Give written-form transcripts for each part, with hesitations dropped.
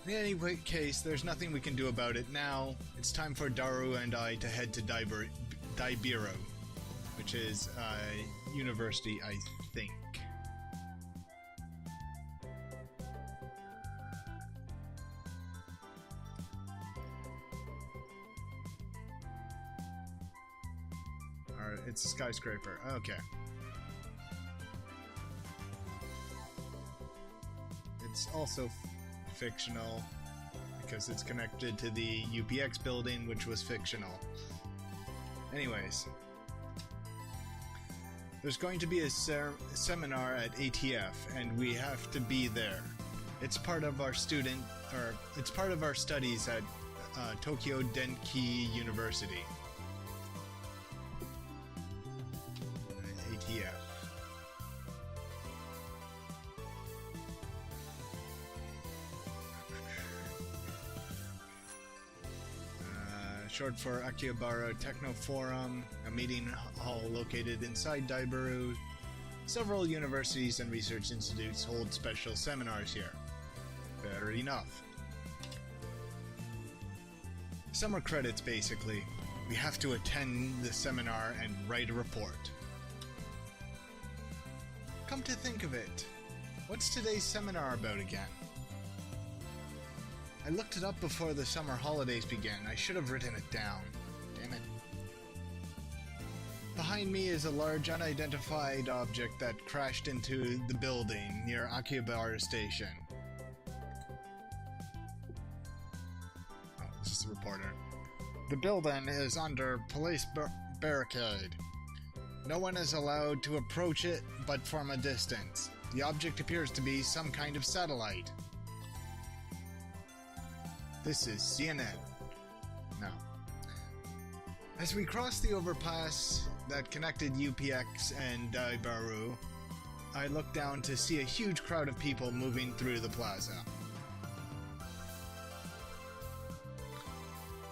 In any case, there's nothing we can do about it now. It's time for Daru and I to head to Daibiro, which is a university, I think. It's a skyscraper. Okay. It's also fictional because it's connected to the UPX building, which was fictional. Anyways, there's going to be a seminar at ATF, and we have to be there. It's part of our it's part of our studies at Tokyo Denki University. ATF. Short for Akihabara Techno Forum, a meeting hall located inside Daibiro. Several universities and research institutes hold special seminars here. Fair enough. Summer credits, basically. We have to attend the seminar and write a report. Come to think of it, what's today's seminar about again? I looked it up before the summer holidays began. I should have written it down. Damn it. Behind me is a large unidentified object that crashed into the building near Akihabara Station. Oh, this is the reporter. The building is under police barricade. No one is allowed to approach it but from a distance. The object appears to be some kind of satellite. This is CNN. No. As we crossed the overpass that connected UPX and Daibiro, I looked down to see a huge crowd of people moving through the plaza.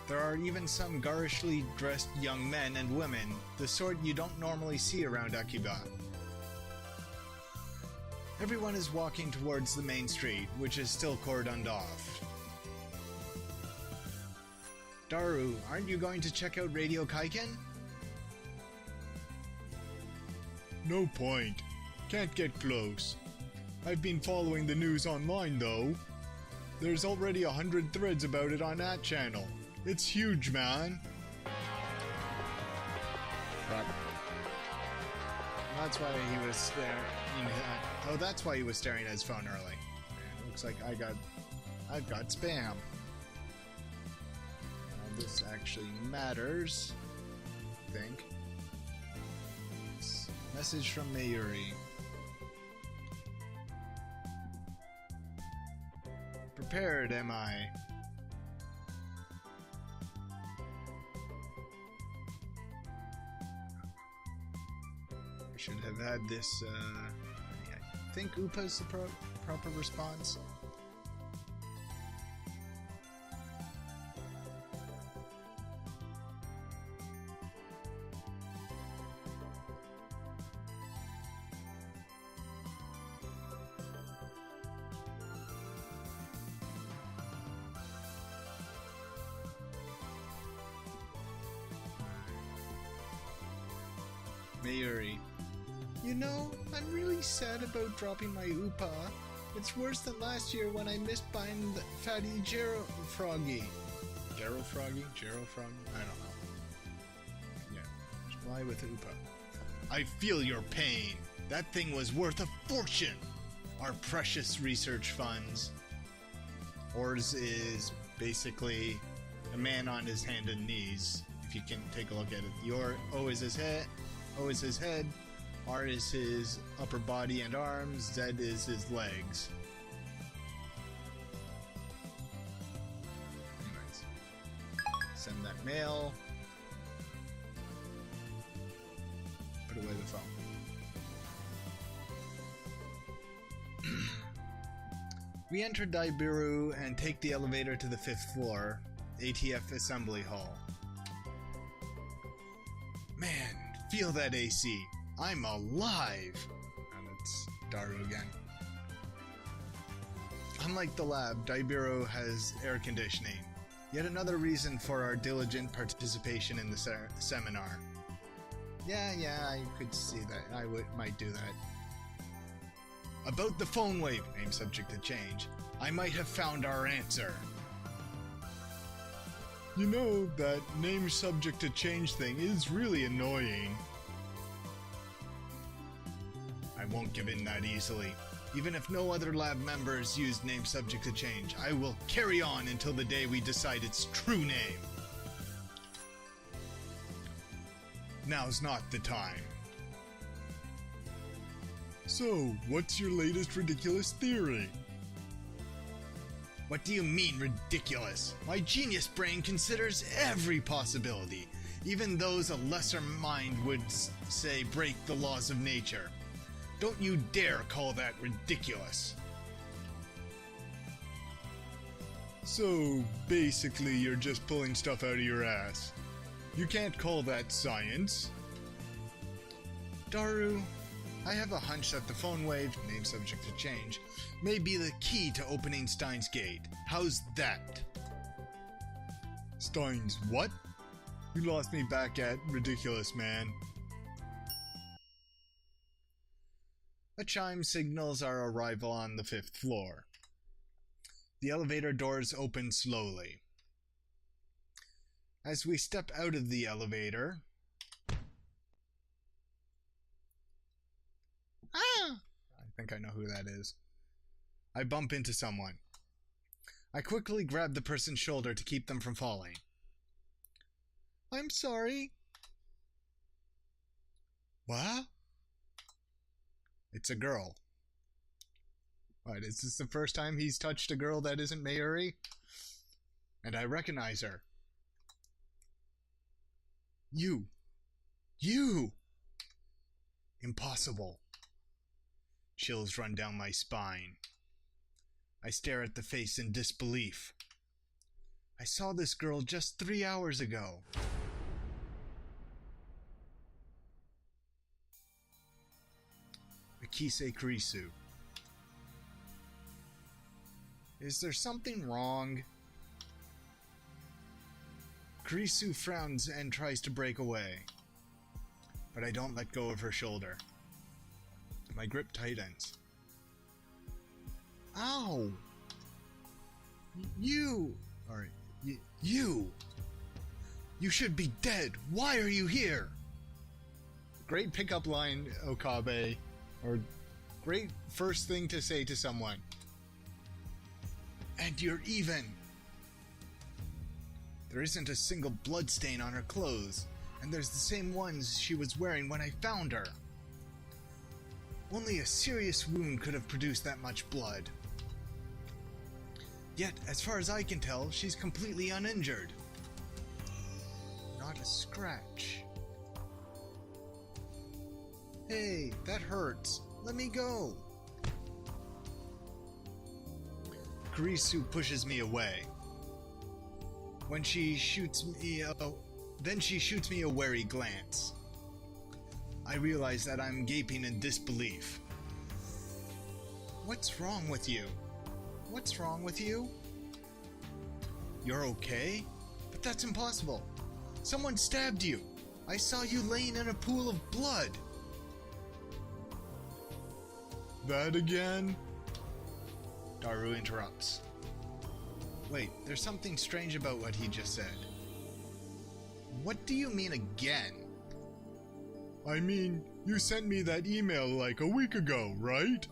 There are even some garishly dressed young men and women, the sort you don't normally see around Akiba. Everyone is walking towards the main street, which is still cordoned off. Daru, aren't you going to check out Radio Kaiken? No point. Can't get close. I've been following the news online, though. There's already 100 threads about it on that channel. It's huge, man. But that's why he was staring. Oh, that's why he was staring at his phone early. Man, looks like I've got spam. This actually matters, I think. Message from Mayuri. Prepared, am I? I should have had this, I think Upa's the proper response. Mayuri. You know, I'm really sad about dropping my Upa. It's worse than last year when I missed buying the fatty Gero Froggy. Gero Froggy? Gero Froggy? I don't know. Yeah, just fly with Upa. I feel your pain. That thing was worth a fortune. Our precious research funds. Ours is basically a man on his hand and knees. If you can take a look at it. Your O is his head. O is his head, R is his upper body and arms, Z is his legs. Anyways, send that mail. Put away the phone. We enter Daibiro and take the elevator to the 5th floor, ATF Assembly Hall. Man, feel that AC. I'm alive! And it's Daru again. Unlike the lab, Daibiro has air conditioning. Yet another reason for our diligent participation in the seminar. Yeah, I could see that. I might do that. About the phone wave, name subject to change, I might have found our answer. You know, that name subject to change thing is really annoying. I won't give in that easily. Even if no other lab members use name subject to change, I will carry on until the day we decide its true name. Now's not the time. So, what's your latest ridiculous theory? What do you mean, ridiculous? My genius brain considers every possibility, even those a lesser mind would say break the laws of nature. Don't you dare call that ridiculous. So, basically you're just pulling stuff out of your ass. You can't call that science. Daru, I have a hunch that the phone wave, name subject to change, may be the key to opening Steins Gate. How's that? Steins what? You lost me back at ridiculous, man. A chime signals our arrival on the 5th floor. The elevator doors open slowly. As we step out of the elevator... I think I know who that is. I bump into someone. I quickly grab the person's shoulder to keep them from falling. I'm sorry. What? It's a girl. What, is this the first time he's touched a girl that isn't Mayuri? And I recognize her. You! Impossible. Chills run down my spine. I stare at the face in disbelief. I saw this girl just 3 hours ago. Akise Kurisu. Is there something wrong? Kurisu frowns and tries to break away, but I don't let go of her shoulder. My grip tightens. Ow! You should be dead! Why are you here? Great pickup line, Okabe. Or great first thing to say to someone. And you're even. There isn't a single blood stain on her clothes, and there's the same ones she was wearing when I found her. Only a serious wound could have produced that much blood. Yet, as far as I can tell, she's completely uninjured. Not a scratch. Hey, that hurts. Let me go. Kurisu pushes me away. Then she shoots me a wary glance. I realize that I'm gaping in disbelief. What's wrong with you? What's wrong with you? You're okay? But that's impossible. Someone stabbed you. I saw you laying in a pool of blood. That again? Daru interrupts. Wait, there's something strange about what he just said. What do you mean again? I mean, you sent me that email like a week ago, right?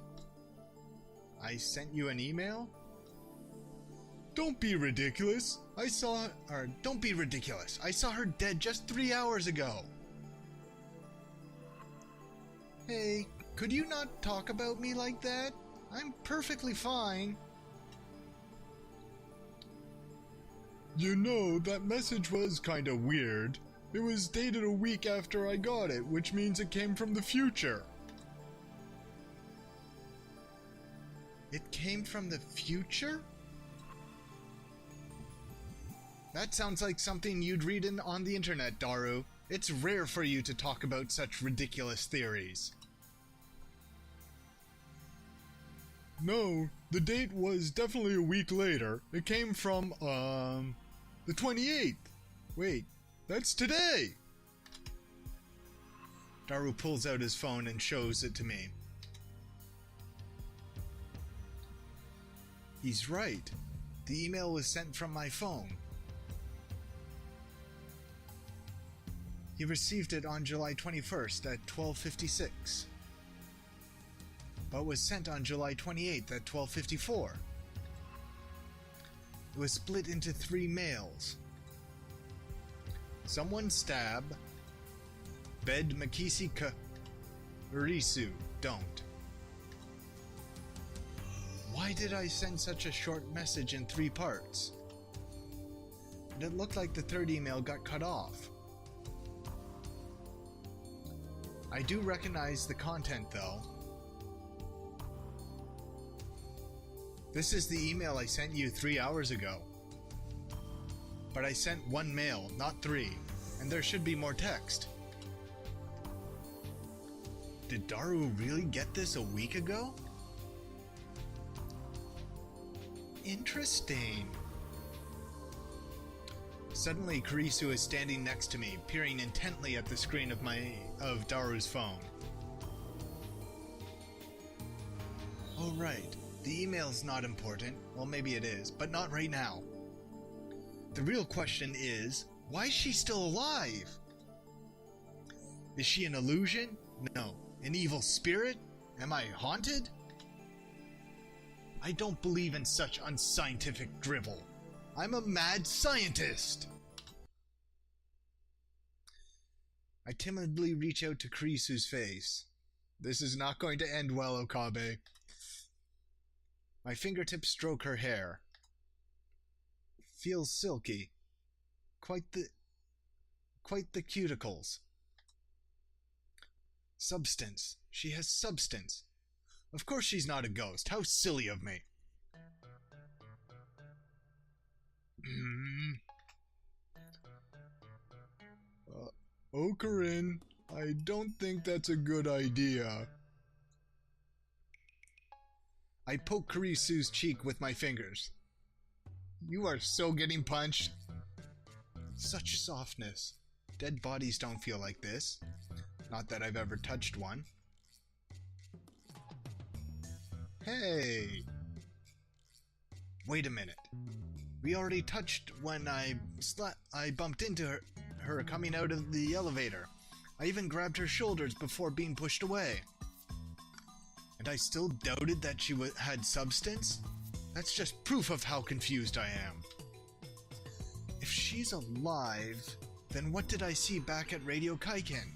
I sent you an email? Don't be ridiculous. Don't be ridiculous. I saw her dead just 3 hours ago. Hey, could you not talk about me like that? I'm perfectly fine. You know, that message was kinda weird. It was dated a week after I got it, which means it came from the future. It came from the future? That sounds like something you'd read on the internet, Daru. It's rare for you to talk about such ridiculous theories. No, The date was definitely a week later. It came from, the 28th. Wait, that's today! Daru pulls out his phone and shows it to me. He's right. The email was sent from my phone. He received it on July 21st at 12:56. But was sent on July 28th at 12:54. It was split into 3 mails. Someone stab. Bed Makisi Kurisu. Don't. Why did I send such a short message in 3 parts? And it looked like the 3rd email got cut off. I do recognize the content though. This is the email I sent you 3 hours ago. But I sent 1 mail, not 3, and there should be more text. Did Daru really get this a week ago? Interesting. Suddenly, Kurisu is standing next to me, peering intently at the screen of Daru's phone. Oh right, the email's not important. Well, maybe it is, but not right now. The real question is, why is she still alive? Is she an illusion? No. An evil spirit? Am I haunted? I don't believe in such unscientific drivel. I'm a mad scientist! I timidly reach out to Kurisu's face. This is not going to end well, Okabe. My fingertips stroke her hair. Feels silky. Quite the cuticles. Substance. She has substance. Of course she's not a ghost. How silly of me. Okarin, I don't think that's a good idea. I poke Kurisu's cheek with my fingers. You are so getting punched. Such softness. Dead bodies don't feel like this. Not that I've ever touched one. Hey! Wait a minute. We already touched when I bumped into her coming out of the elevator. I even grabbed her shoulders before being pushed away. And I still doubted that she had substance? That's just proof of how confused I am. If she's alive, then what did I see back at Radio Kaiken?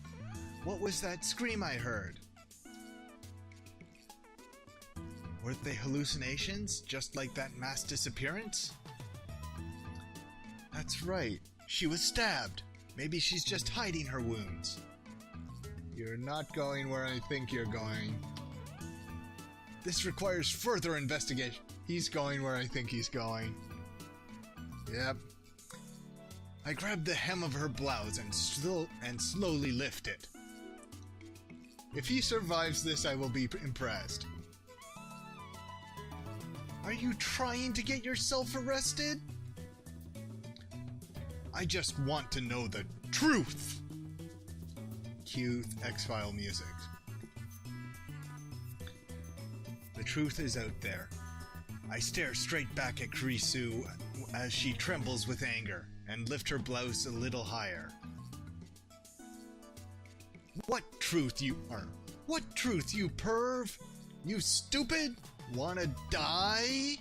What was that scream I heard? Were they hallucinations, just like that mass disappearance? That's right. She was stabbed. Maybe she's just hiding her wounds. You're not going where I think you're going. This requires further investigation. He's going where I think he's going. Yep. I grab the hem of her blouse and slowly lift it. If he survives this, I will be impressed. Are you trying to get yourself arrested? I just want to know the truth. Cue X-File music. The truth is out there. I stare straight back at Kurisu as she trembles with anger and lift her blouse a little higher. What truth, you perv? You stupid? Wanna die?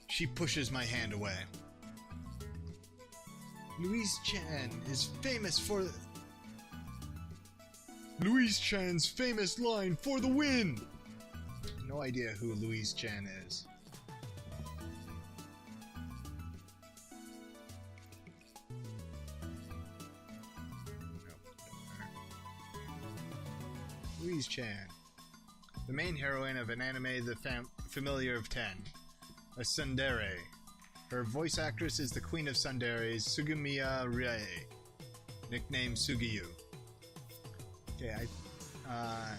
She pushes my hand away. Louise Chan's famous line for the win! No idea who Louise Chan is. Louise Chan. The main heroine of an anime familiar of 10. A tsundere. Her voice actress is the queen of tsunderes, Sugumiya Rie, nicknamed Sugiyu. Okay, I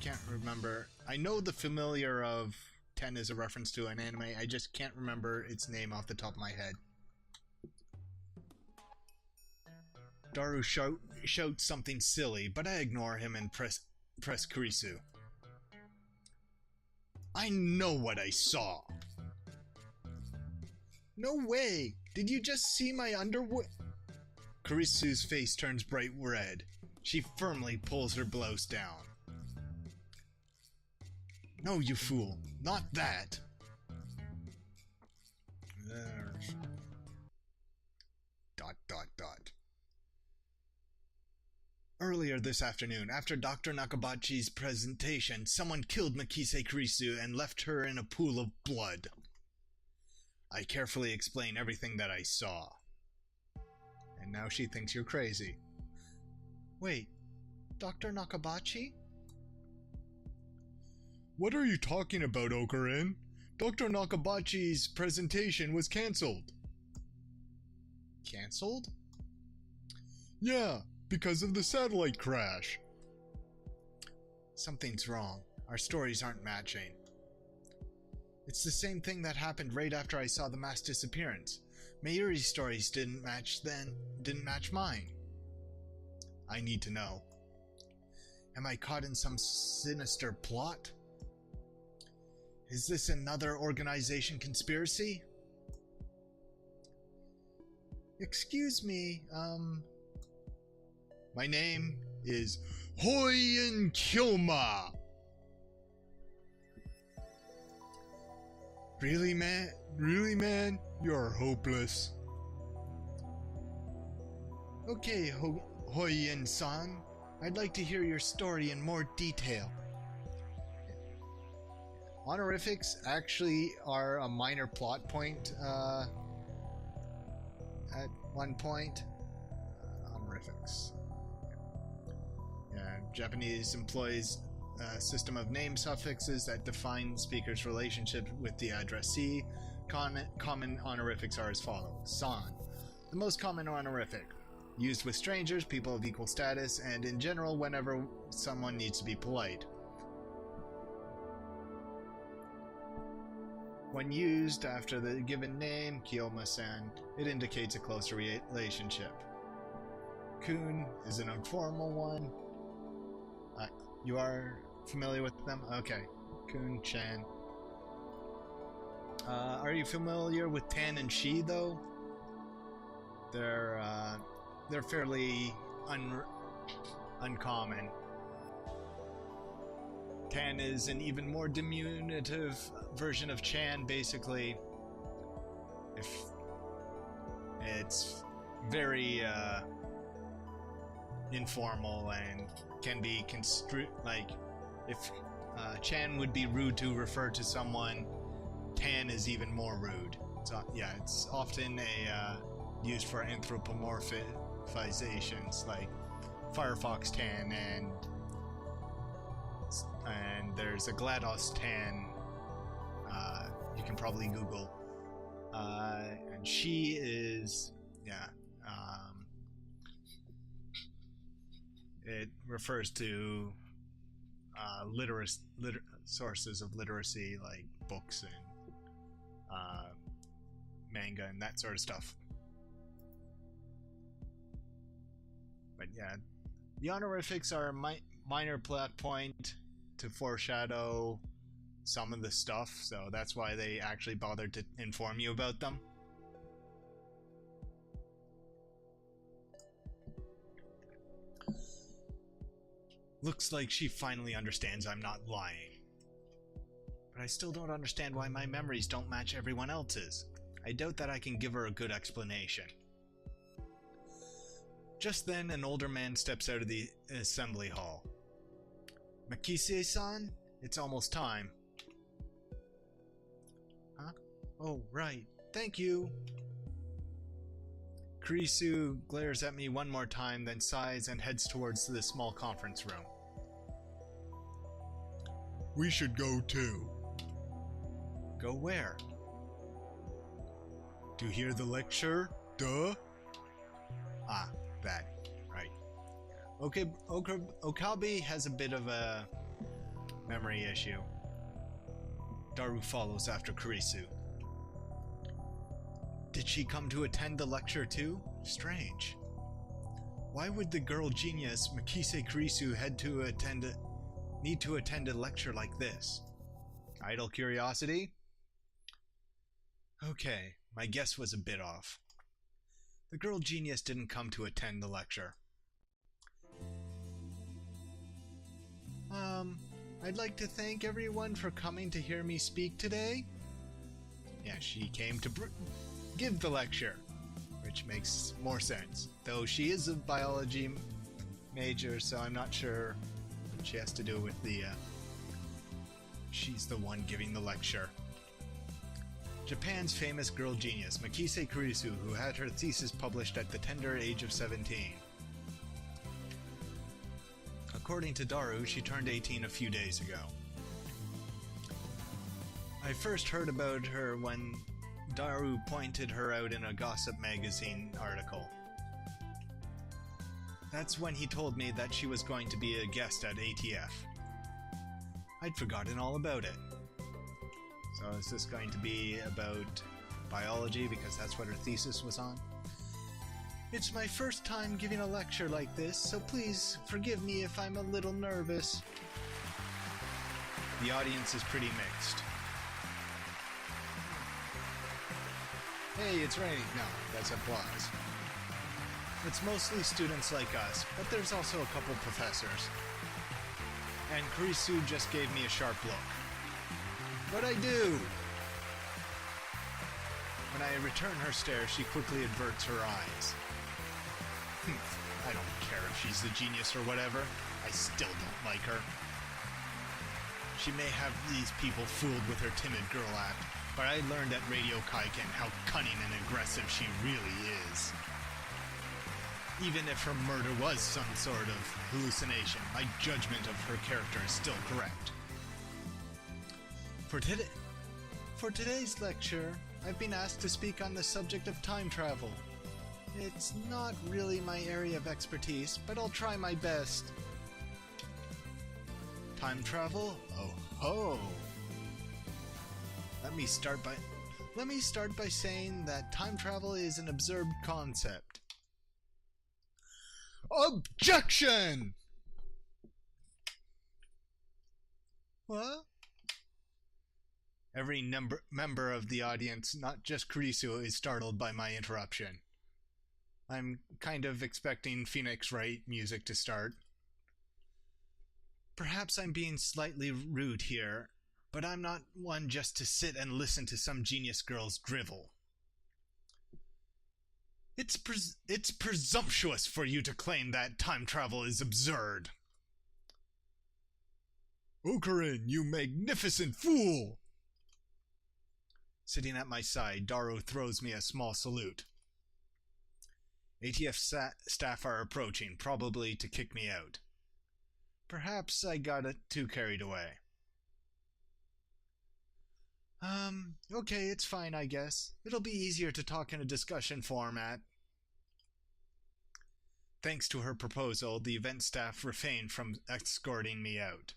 can't remember. I know the familiar of 10 is a reference to an anime. I just can't remember its name off the top of my head. Daru shouts something silly, but I ignore him and press Kurisu. I know what I saw. No way! Did you just see my underwear? Kurisu's face turns bright red. She firmly pulls her blouse down. No, you fool. Not that. Dot. Earlier this afternoon, after Dr. Nakabachi's presentation, someone killed Makise Kurisu and left her in a pool of blood. I carefully explain everything that I saw. And now she thinks you're crazy. Wait, Dr. Nakabachi? What are you talking about, Okurin? Dr. Nakabachi's presentation was cancelled. Cancelled? Yeah, because of the satellite crash. Something's wrong. Our stories aren't matching. It's the same thing that happened right after I saw the mass disappearance. Mayuri's stories didn't match mine. I need to know. Am I caught in some sinister plot? Is this another organization conspiracy? Excuse me, my name is Hoyen Kyoma. Really, man? Really, man? You're hopeless. Okay, Hoyen-san. I'd like to hear your story in more detail. Honorifics actually are a minor plot point at one point. Honorifics. Yeah, Japanese employs a system of name suffixes that define speaker's relationship with the addressee. Common honorifics are as follows. San, the most common honorific, used with strangers, people of equal status, and in general whenever someone needs to be polite. When used after the given name, Kyoma-san, it indicates a closer relationship. Kun is an informal one. You are familiar with them? Okay. Kun-chan. Are you familiar with Tan and Shi, though? They're fairly uncommon. Tan is an even more diminutive version of Chan, basically. If it's very informal and can be construed like if Chan would be rude to refer to someone, Tan is even more rude. So yeah, it's often used for anthropomorphizations like Firefox Tan and there's a GLaDOS Tan. You can probably Google. And she is it refers to sources of literacy like books and manga and that sort of stuff. But yeah, the honorifics are a minor plot point to foreshadow some of the stuff, so that's why they actually bothered to inform you about them. Looks like she finally understands I'm not lying. But I still don't understand why my memories don't match everyone else's. I doubt that I can give her a good explanation. Just then, an older man steps out of the assembly hall. Makise-san, it's almost time. Huh? Oh, right. Thank you. Kurisu glares at me one more time, then sighs and heads towards the small conference room. We should go too. Go where? To hear the lecture? Duh. Ah, that. Right. Okay, Okabe has a bit of a Memory issue. Daru follows after Kurisu. Did she come to attend the lecture too? Strange. Why would the girl genius Makise Kurisu need to attend a lecture like this? Idle curiosity? Okay, my guess was a bit off. The girl genius didn't come to attend the lecture. I'd like to thank everyone for coming to hear me speak today. Yeah, she came to give the lecture, which makes more sense. Though she is a biology major, so I'm not sure what she has to do with the... She's the one giving the lecture. Japan's famous girl genius, Makise Kurisu, who had her thesis published at the tender age of 17. According to Daru, she turned 18 a few days ago. I first heard about her when Daru pointed her out in a Gossip magazine article. That's when he told me that she was going to be a guest at ATF. I'd forgotten all about it. So is this going to be about biology because that's what her thesis was on? It's my first time giving a lecture like this, so please forgive me if I'm a little nervous. The audience is pretty mixed. Hey, it's raining. No, that's applause. It's mostly students like us, but there's also a couple professors. And Kurisu just gave me a sharp look. What'd I do? When I return her stare, she quickly averts her eyes. I don't care if she's the genius or whatever. I still don't like her. She may have these people fooled with her timid girl act, but I learned at Radio Kaiken how cunning and aggressive she really is. Even if her murder was some sort of hallucination, my judgment of her character is still correct. For today's lecture, I've been asked to speak on the subject of time travel. It's not really my area of expertise, but I'll try my best. Time travel? Oh ho! Let me start by saying that time travel is an absurd concept. Objection! What? Every member of the audience, not just Kurisu, is startled by my interruption. I'm kind of expecting Phoenix Wright music to start. Perhaps I'm being slightly rude here, but I'm not one just to sit and listen to some genius girl's drivel. It's presumptuous for you to claim that time travel is absurd. Okurin, you magnificent fool! Sitting at my side, Daru throws me a small salute. ATF staff are approaching, probably to kick me out. Perhaps I got too carried away. Okay, it's fine, I guess. It'll be easier to talk in a discussion format. Thanks to her proposal, the event staff refrained from escorting me out.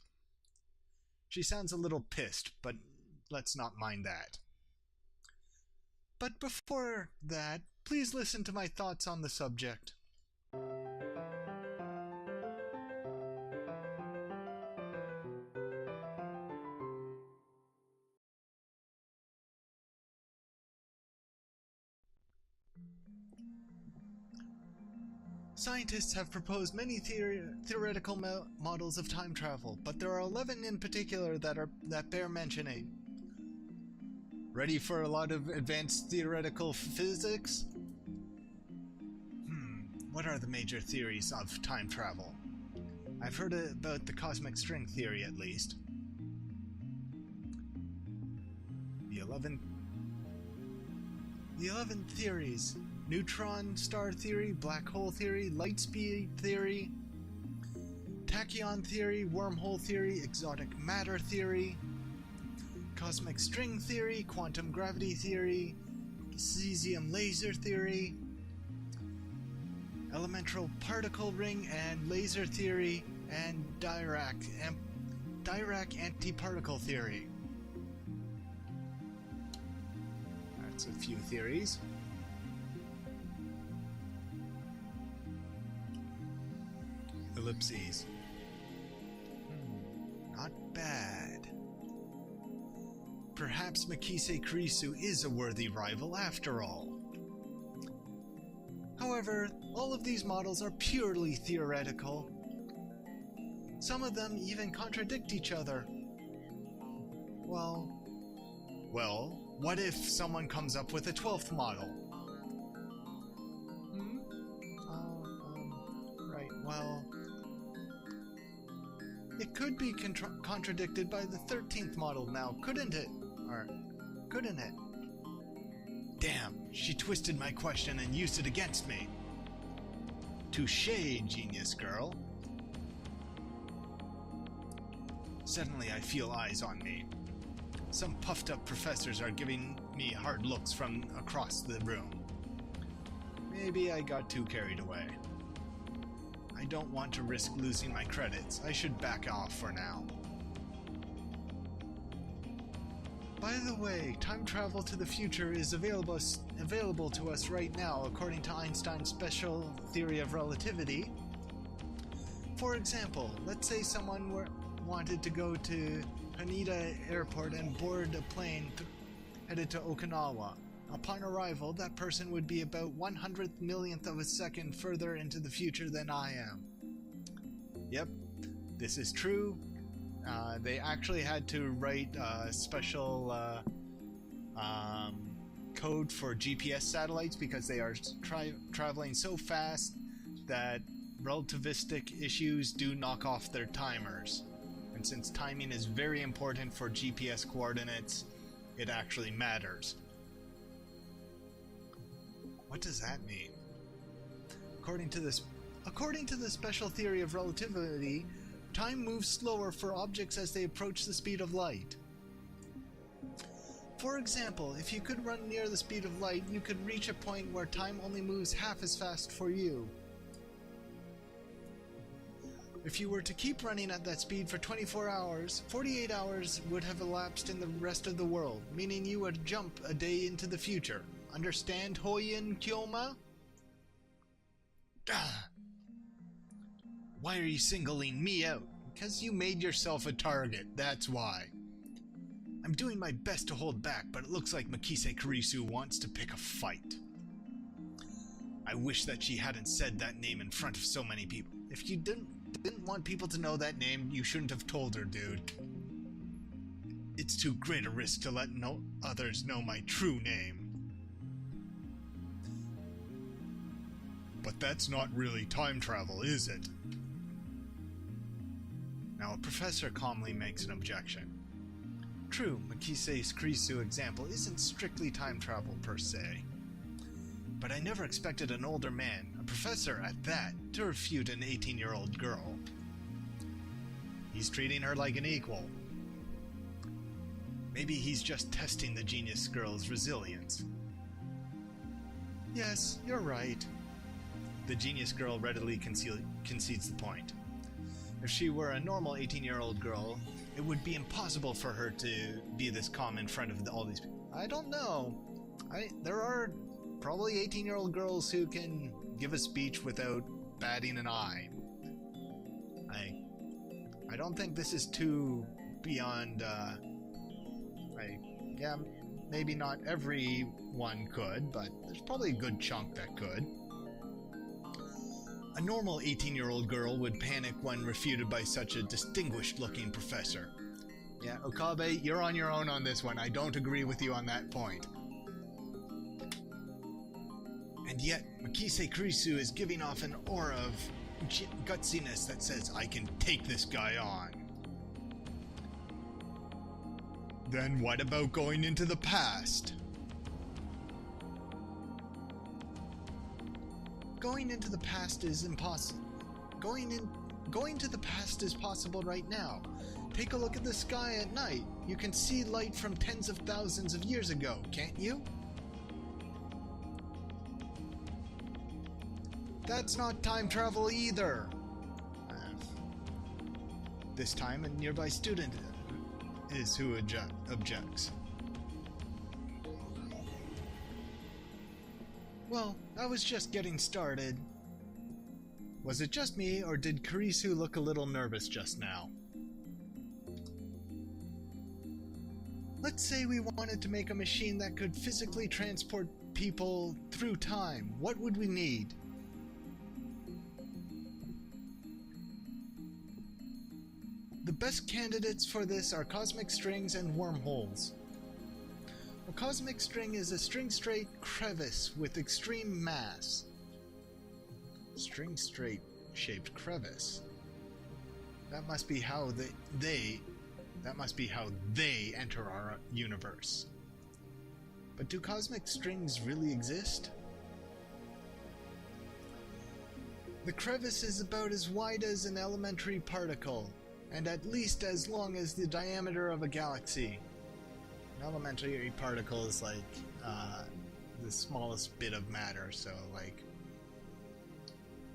She sounds a little pissed, but let's not mind that. But before that, please listen to my thoughts on the subject. Scientists have proposed many theoretical models of time travel, but there are 11 in particular that bear mentioning. Ready for a lot of advanced theoretical physics? What are the major theories of time travel? I've heard about the cosmic string theory, at least. The 11 theories. Neutron star theory, black hole theory, light speed theory, tachyon theory, wormhole theory, exotic matter theory, cosmic string theory, quantum gravity theory, cesium laser theory, elemental particle ring and laser theory, and Dirac Dirac antiparticle theory. That's a few theories. Ellipses. Not bad. Perhaps Makise Kurisu is a worthy rival after all. However, all of these models are purely theoretical. Some of them even contradict each other. Well, what if someone comes up with a 12th model? Right, well... It could be contradicted by the 13th model now, couldn't it? Or, couldn't it? Damn, she twisted my question and used it against me. Touché, genius girl. Suddenly I feel eyes on me. Some puffed-up professors are giving me hard looks from across the room. Maybe I got too carried away. I don't want to risk losing my credits. I should back off for now. By the way, time travel to the future is available to us right now according to Einstein's special theory of relativity. For example, let's say someone wanted to go to Haneda Airport and board a plane headed to Okinawa. Upon arrival, that person would be about 100th millionth of a second further into the future than I am. Yep, this is true. They actually had to write a special code for GPS satellites because they are traveling so fast that relativistic issues do knock off their timers. And since timing is very important for GPS coordinates, it actually matters. What does that mean? According to the special theory of relativity, time moves slower for objects as they approach the speed of light. For example, if you could run near the speed of light, you could reach a point where time only moves half as fast for you. If you were to keep running at that speed for 24 hours, 48 hours would have elapsed in the rest of the world, meaning you would jump a day into the future. Understand, Hoyin Kyoma? Why are you singling me out? Because you made yourself a target, that's why. I'm doing my best to hold back, but it looks like Makise Kurisu wants to pick a fight. I wish that she hadn't said that name in front of so many people. If you didn't want people to know that name, you shouldn't have told her, dude. It's too great a risk to let others know my true name. But that's not really time travel, is it? Now a professor calmly makes an objection. True, Makise's Kurisu example isn't strictly time travel per se. But I never expected an older man, a professor at that, to refute an 18-year-old girl. He's treating her like an equal. Maybe he's just testing the genius girl's resilience. Yes, you're right. The genius girl readily concedes the point. If she were a normal 18-year-old girl, it would be impossible for her to be this calm in front of all these people. I don't know. There are probably 18-year-old girls who can give a speech without batting an eye. I don't think this is too beyond, yeah, maybe not everyone could, but there's probably a good chunk that could. A normal 18-year-old girl would panic when refuted by such a distinguished-looking professor. Yeah, Okabe, you're on your own on this one. I don't agree with you on that point. And yet, Makise Kurisu is giving off an aura of gutsiness that says, I can take this guy on. Then what about going into the past? Going into the past is impossible. Going to the past is possible right now. Take a look at the sky at night. You can see light from tens of thousands of years ago, can't you? That's not time travel either. This time, a nearby student is who objects. Well, I was just getting started. Was it just me, or did Kurisu look a little nervous just now? Let's say we wanted to make a machine that could physically transport people through time. What would we need? The best candidates for this are cosmic strings and wormholes. A cosmic string is a string-straight crevice with extreme mass. String-straight shaped crevice. That must be how they enter our universe. But do cosmic strings really exist? The crevice is about as wide as an elementary particle, and at least as long as the diameter of a galaxy. An elementary particle is like the smallest bit of matter, so like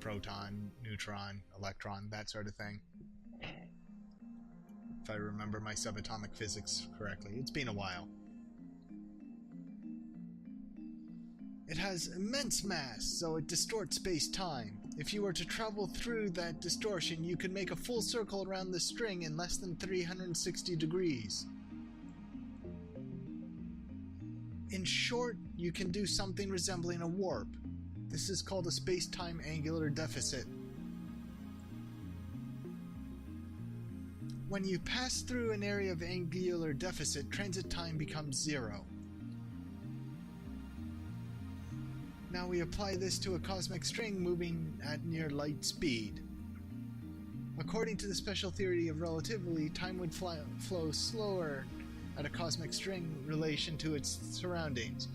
proton, neutron, electron, that sort of thing. If I remember my subatomic physics correctly. It's been a while. It has immense mass, so it distorts space-time. If you were to travel through that distortion, you could make a full circle around the string in less than 360 degrees. In short, you can do something resembling a warp. This is called a space-time angular deficit. When you pass through an area of angular deficit, transit time becomes 0. Now we apply this to a cosmic string moving at near light speed. According to the special theory of relativity, time would flow slower at a cosmic string relation to its surroundings.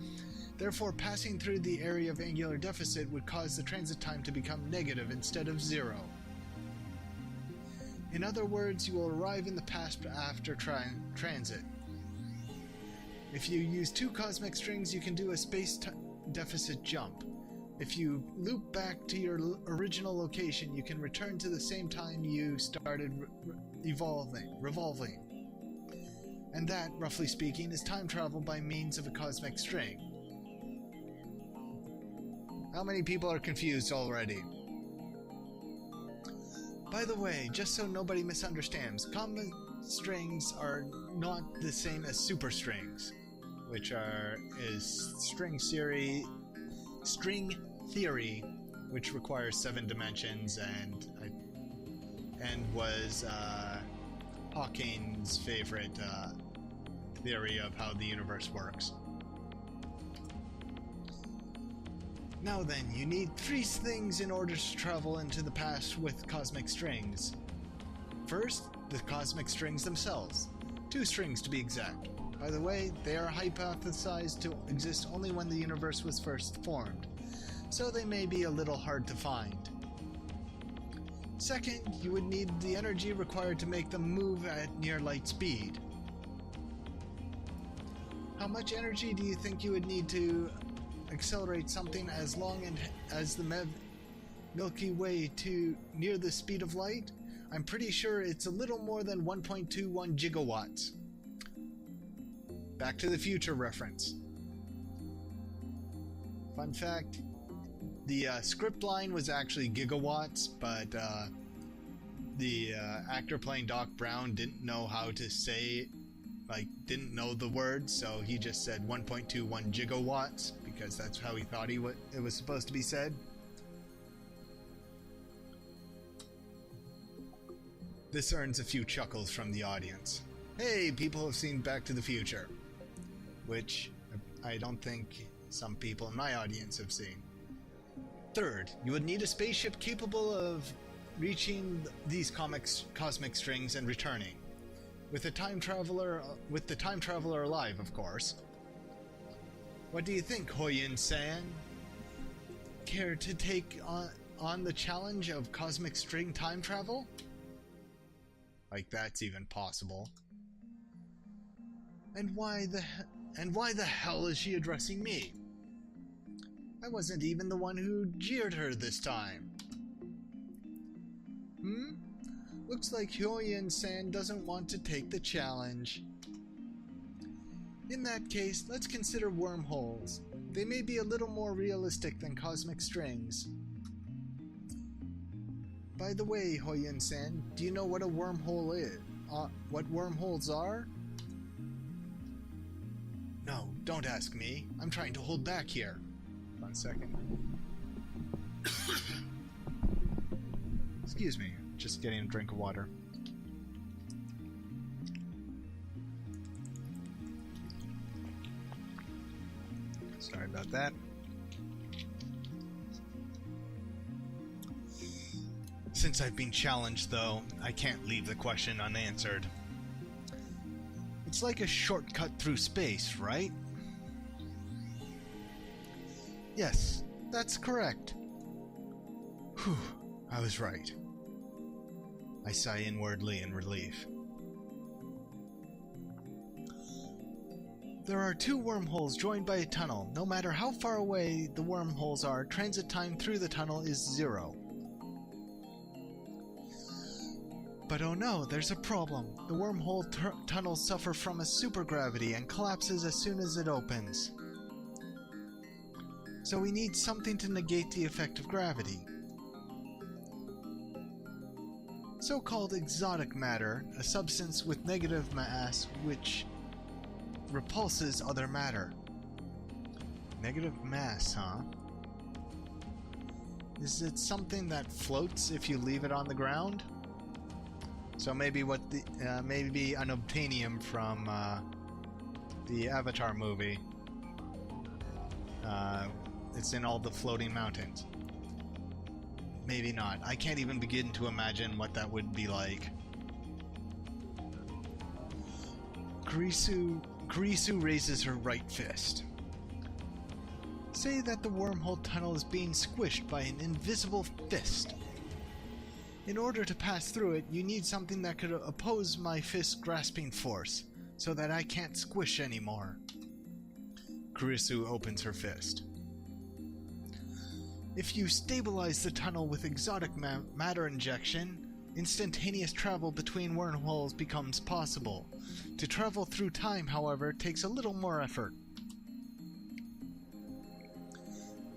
Therefore, passing through the area of angular deficit would cause the transit time to become negative instead of 0. In other words, you will arrive in the past after transit. If you use 2 cosmic strings, you can do a space deficit jump. If you loop back to your original location, you can return to the same time you started revolving. And that, roughly speaking, is time travel by means of a cosmic string. How many people are confused already? By the way, just so nobody misunderstands, common strings are not the same as superstrings, which is string theory, which requires 7 dimensions and was Hawking's favorite theory of how the universe works. Now then, you need 3 things in order to travel into the past with cosmic strings. First, the cosmic strings themselves. 2 strings to be exact. By the way, they are hypothesized to exist only when the universe was first formed, so they may be a little hard to find. Second, you would need the energy required to make them move at near light speed. How much energy do you think you would need to accelerate something as long as the Milky Way to near the speed of light? I'm pretty sure it's a little more than 1.21 gigawatts. Back to the Future reference. Fun fact, the script line was actually gigawatts, but the actor playing Doc Brown didn't know how to say, didn't know the word, so he just said 1.21 gigawatts, because that's how he thought it was supposed to be said. This earns a few chuckles from the audience. Hey, people have seen Back to the Future, which I don't think some people in my audience have seen. Third, you would need a spaceship capable of reaching these cosmic strings and returning, with the time traveler alive, of course. What do you think, Hoyin-san? Care to take on the challenge of cosmic string time travel? Like that's even possible. And why the hell is she addressing me? I wasn't even the one who jeered her this time. Looks like Hyoyen-san doesn't want to take the challenge. In that case, let's consider wormholes. They may be a little more realistic than cosmic strings. By the way, Hyoyen-san, do you know what a wormhole is? What wormholes are? No, don't ask me. I'm trying to hold back here. 1 second. Excuse me, just getting a drink of water. Sorry about that. Since I've been challenged, though, I can't leave the question unanswered. It's like a shortcut through space, right? Yes, that's correct. Whew, I was right. I sigh inwardly in relief. There are 2 wormholes joined by a tunnel. No matter how far away the wormholes are, transit time through the tunnel is 0. But oh no, there's a problem. The wormhole tunnels suffer from a supergravity and collapses as soon as it opens. So we need something to negate the effect of gravity. So-called exotic matter, a substance with negative mass which repulses other matter. Negative mass, huh? Is it something that floats if you leave it on the ground? So maybe maybe unobtainium from the Avatar movie. It's in all the floating mountains. Maybe not. I can't even begin to imagine what that would be like. Kurisu raises her right fist. Say that the wormhole tunnel is being squished by an invisible fist. In order to pass through it, you need something that could oppose my fist's grasping force, so that I can't squish anymore. Kurisu opens her fist. If you stabilize the tunnel with exotic matter injection, instantaneous travel between wormholes becomes possible. To travel through time, however, takes a little more effort.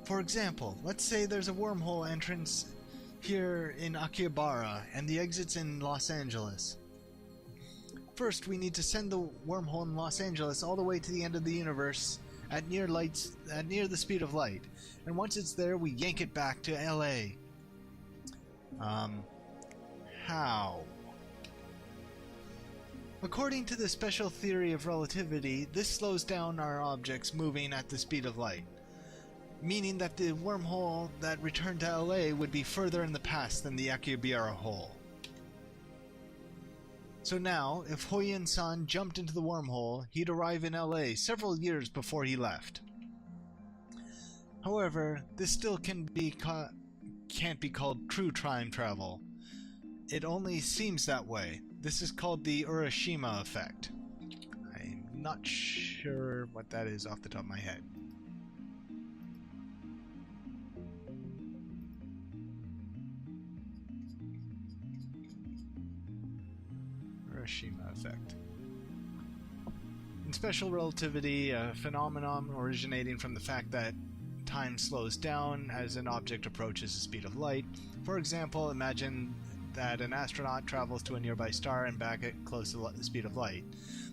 For example, let's say there's a wormhole entrance here in Akihabara, and the exit's in Los Angeles. First, we need to send the wormhole in Los Angeles all the way to the end of the universe at near the speed of light. And once it's there, we yank it back to LA. How? According to the special theory of relativity, this slows down our objects moving at the speed of light, meaning that the wormhole that returned to LA would be further in the past than the Akihabara hole. So now, if Hyoyen-san jumped into the wormhole, he'd arrive in LA several years before he left. However, this still can't be called true time travel. It only seems that way. This is called the Urashima effect. I'm not sure what that is off the top of my head. Urashima effect. In special relativity, a phenomenon originating from the fact that time slows down as an object approaches the speed of light. For example, imagine that an astronaut travels to a nearby star and back at close to the speed of light.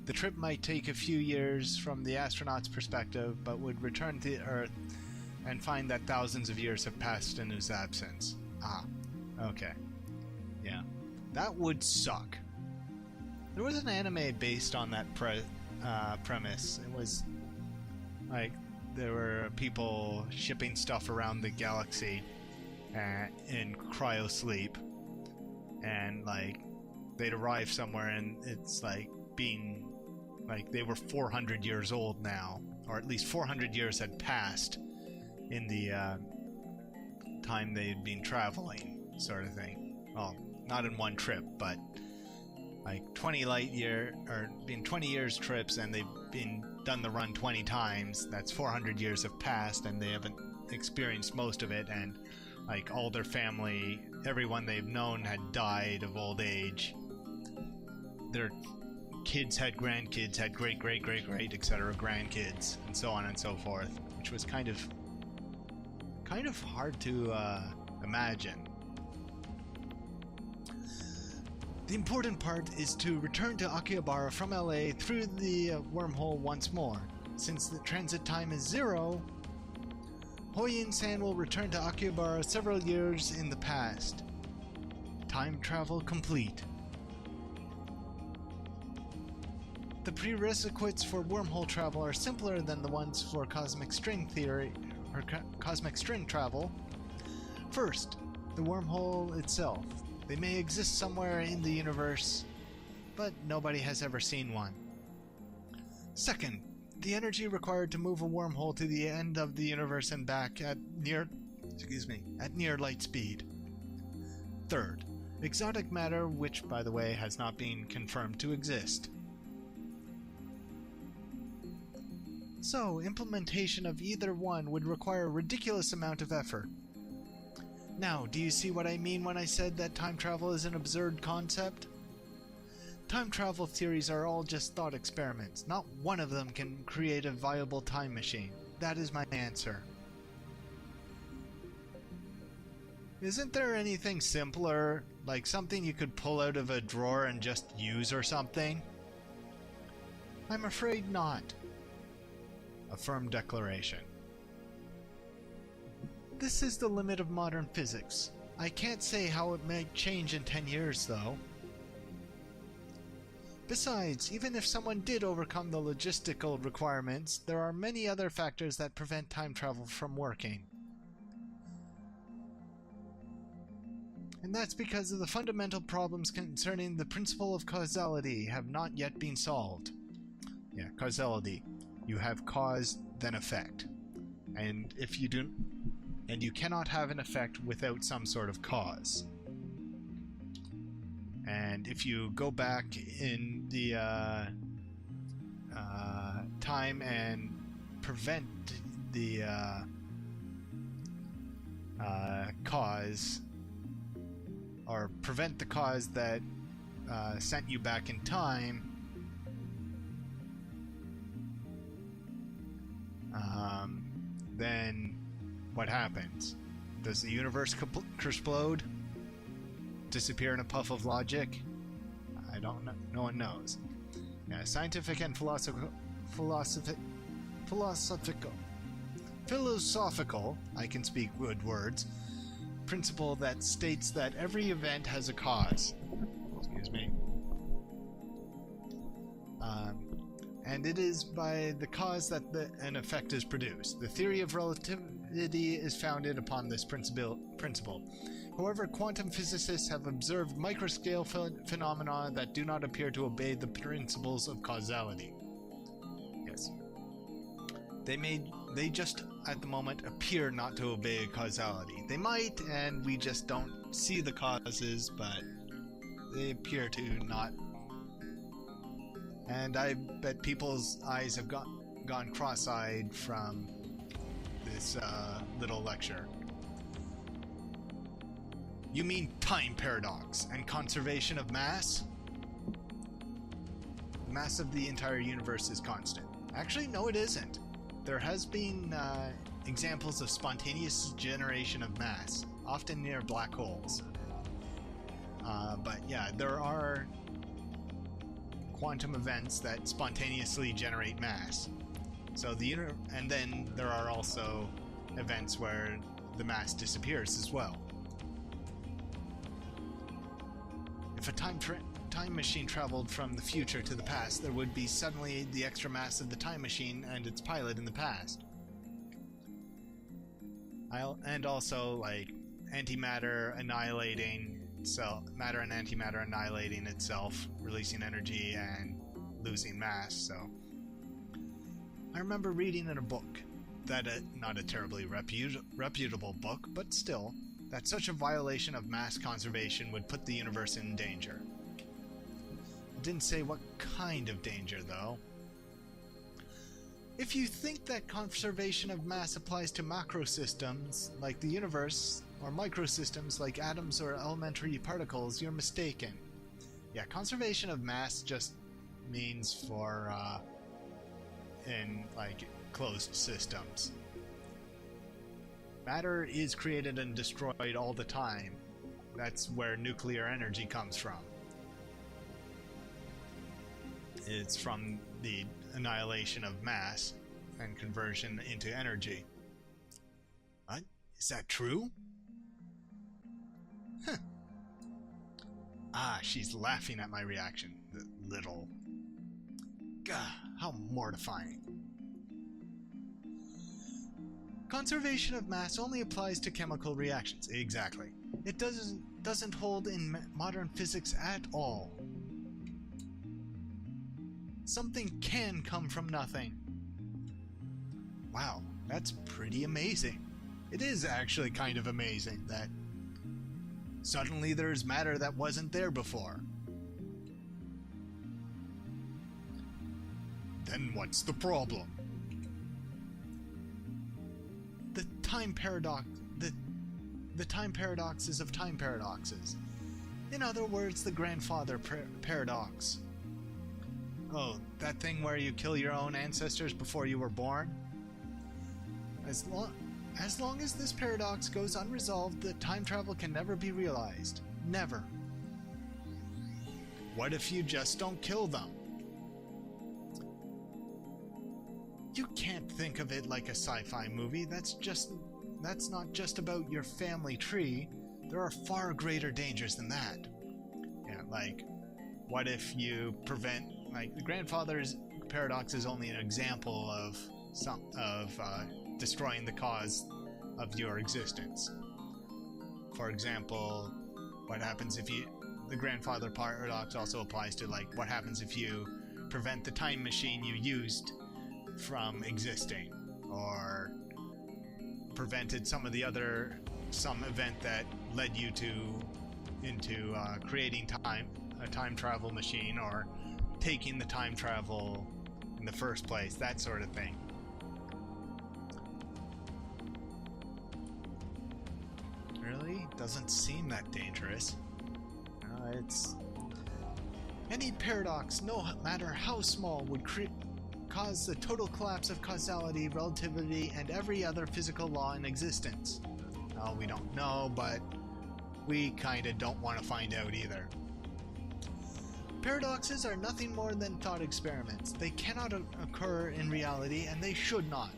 The trip might take a few years from the astronaut's perspective, but would return to Earth and find that thousands of years have passed in his absence. Ah, okay. Yeah. That would suck. There was an anime based on that premise. It was like there were people shipping stuff around the galaxy in cryosleep, and like they'd arrive somewhere and it's like being like they were 400 years old now, or at least 400 years had passed in the time they'd been traveling, sort of thing. Well, not in one trip, but like 20 light year, or been 20 years trips, and they've been done the run 20 times. That's 400 years have passed, and they haven't experienced most of it, and Like, all their family, everyone they've known had died of old age. Their kids had grandkids, had great, etc. grandkids, and so on and so forth, which was kind of hard to imagine. The important part is to return to Akihabara from LA through the wormhole once more. Since the transit time is 0, Hoyin-san will return to Akihabara several years in the past. Time travel complete. The prerequisites for wormhole travel are simpler than the ones for cosmic string theory or cosmic string travel. First, the wormhole itself. They may exist somewhere in the universe, but nobody has ever seen one. Second, the energy required to move a wormhole to the end of the universe and back at near light speed. Third, exotic matter, which, by the way, has not been confirmed to exist. So, implementation of either one would require a ridiculous amount of effort. Now, do you see what I mean when I said that time travel is an absurd concept? Time travel theories are all just thought experiments. Not one of them can create a viable time machine. That is my answer. Isn't there anything simpler, like something you could pull out of a drawer and just use or something? I'm afraid not. A firm declaration. This is the limit of modern physics. I can't say how it might change in 10 years, though. Besides, even if someone did overcome the logistical requirements, there are many other factors that prevent time travel from working. And that's because of the fundamental problems concerning the principle of causality have not yet been solved. Yeah, causality. You have cause, then effect. And if you do... And you cannot have an effect without some sort of cause. And if you go back in the time and prevent the cause, or prevent the cause that sent you back in time, then what happens? Does the universe explode? Disappear in a puff of logic? I don't know. No one knows. Yeah, scientific and philosophical, I can speak good words, principle that states that every event has a cause. Excuse me. And it is by the cause that an effect is produced. The theory of relativity is founded upon this principle. However, quantum physicists have observed microscale phenomena that do not appear to obey the principles of causality. Yes. They just, at the moment, appear not to obey causality. They might, and we just don't see the causes, but they appear to not. And I bet people's eyes have gone cross-eyed from this little lecture. You mean time paradox and conservation of mass? The mass of the entire universe is constant. Actually, no, it isn't. There has been examples of spontaneous generation of mass, often near black holes. But yeah, there are quantum events that spontaneously generate mass. So and then there are also events where the mass disappears as well. If a time machine traveled from the future to the past, there would be suddenly the extra mass of the time machine and its pilot in the past. And also, like, antimatter annihilating itself, matter and antimatter annihilating itself, releasing energy and losing mass. So I remember reading in a book that not a terribly reputable book, but still, that such a violation of mass conservation would put the universe in danger. It didn't say what kind of danger, though. If you think that conservation of mass applies to macro systems, like the universe, or microsystems like atoms or elementary particles, you're mistaken. Yeah, conservation of mass just means for, in, like, closed systems. Matter is created and destroyed all the time. That's where nuclear energy comes from. It's from the annihilation of mass and conversion into energy. What? Is that true? Huh. Ah, she's laughing at my reaction. The little... Gah, how mortifying. Conservation of mass only applies to chemical reactions. Exactly. It doesn't hold in modern physics at all. Something can come from nothing. Wow, that's pretty amazing. It is actually kind of amazing that suddenly there's matter that wasn't there before. Then what's the problem? The time paradox. The time paradoxes of time paradoxes. In other words, the grandfather paradox. Oh, that thing where you kill your own ancestors before you were born? As long as this paradox goes unresolved, the time travel can never be realized. Never. What if you just don't kill them? You can't think of it like a sci-fi movie. That's not just about your family tree. There are far greater dangers than that. Yeah, like, what if you prevent, like, the grandfather's paradox is only an example of destroying the cause of your existence. For example, what happens if the grandfather paradox also applies to, like, what happens if you prevent the time machine you used from existing, or prevented some event that led you into creating a time travel machine, or taking the time travel in the first place, that sort of thing. Really? Doesn't seem that dangerous. It's... Any paradox, no matter how small, would cause the total collapse of causality, relativity, and every other physical law in existence. Well, we don't know, but we kinda don't want to find out either. Paradoxes are nothing more than thought experiments. They cannot occur in reality, and they should not.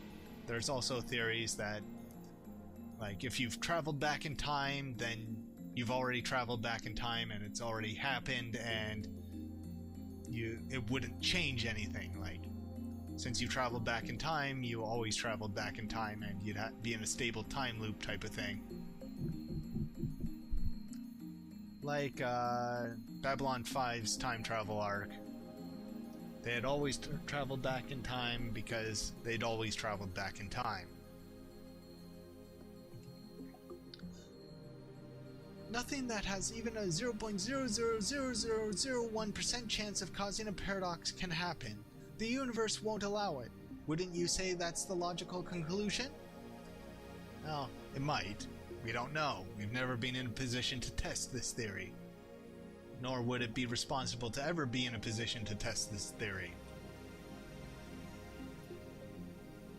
There's also theories that, like, if you've traveled back in time, then you've already traveled back in time and it's already happened, and it wouldn't change anything. Like, since you traveled back in time, you always traveled back in time, and you'd be in a stable time loop type of thing. Like Babylon 5's time travel arc. They had always traveled back in time because they'd always traveled back in time. Nothing that has even a 0.0000001% chance of causing a paradox can happen. The universe won't allow it. Wouldn't you say that's the logical conclusion? Well, it might. We don't know. We've never been in a position to test this theory. Nor would it be responsible to ever be in a position to test this theory.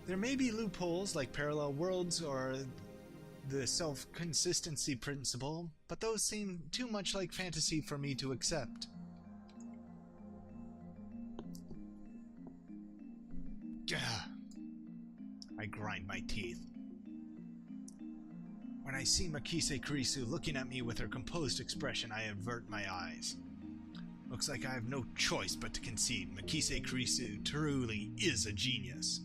There may be loopholes like parallel worlds or the self-consistency principle, but those seem too much like fantasy for me to accept. Gah. I grind my teeth. When I see Makise Kurisu looking at me with her composed expression, I avert my eyes. Looks like I have no choice but to concede. Makise Kurisu truly is a genius.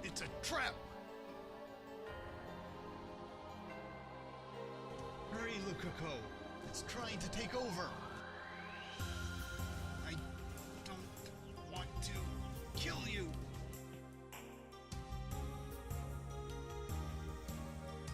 It's a trap! Hurry, Lukako! It's trying to take over! I don't want to kill you!